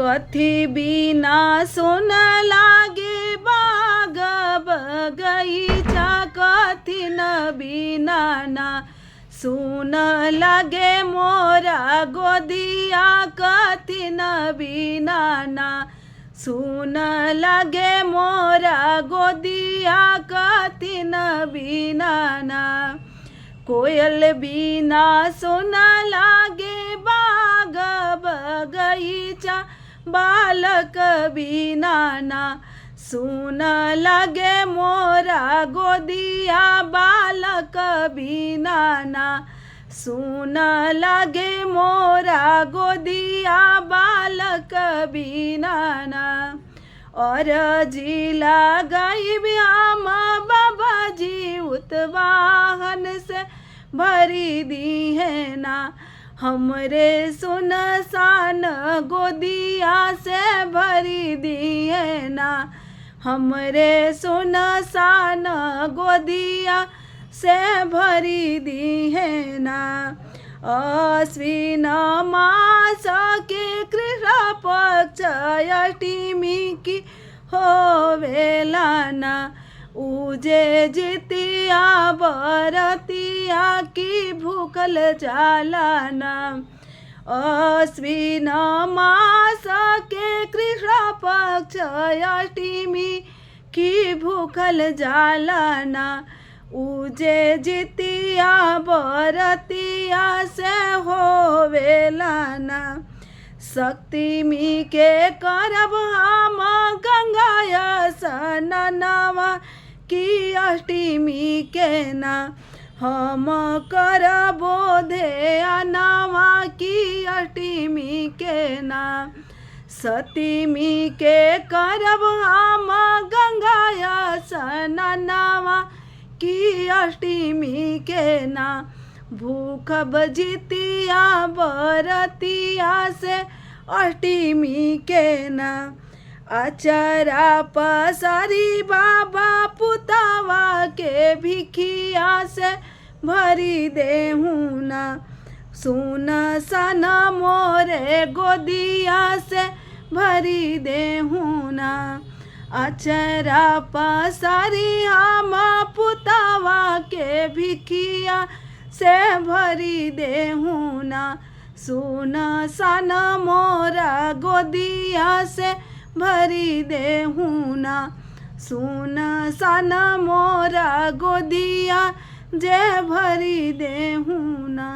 कथी बिना सुन लागे बाग बगीचा, कथी न बिना ना सुन लागे मोरा गोदिया, कथी न बिना ना सुन लागे मोरा गोदिया, कथी न बिना ना कोयल बिना सुन लागे बाग बगीचा, बालक बिना ना सुन लागे मोरा गोदिया, बालक बिना ना सुन लागे मोरा गोदिया, बालक बिना ना और जिला गई हम बाबाजी उतवाहन से भरी दी है ना, हमरे सुनसान गोदिया से भरी दी है ना, हमरे सुनसान गोदिया से भरी दी है ना। अश्विन मास के कृष्ण पक्ष अष्टमी की होवेला ना, उजे जितिया बरतिया की भूखल जाला ना। अश्विन मास के कृष्ण पक्ष अष्टमी की भूखल जाला ना, उजे जितिया बरतिया से होवेला ना। सप्तमी के करब हम गंगा स्नानवा की अष्टमी के ना, हम करबो ध्यानवा की अष्टमी के ना। सप्तमी के करब हम गंगा स्नानवा की अष्टमी के ना, भूख बजितिया बरतिया से अष्टमी के ना। अचरा पसारी बाबा पुतावा के भिखिया से भरी देहूँ ना, सुन सन मोरे गोदिया से भरी देहूँ ना। अचरा पसारी हम पुतावा के भिखिया से भरी देहूँ ना, सुन सन मोरा गोदिया से भरी देहूँ ना, सुन सन मोरा गोदिया जे भरी देहूँ ना।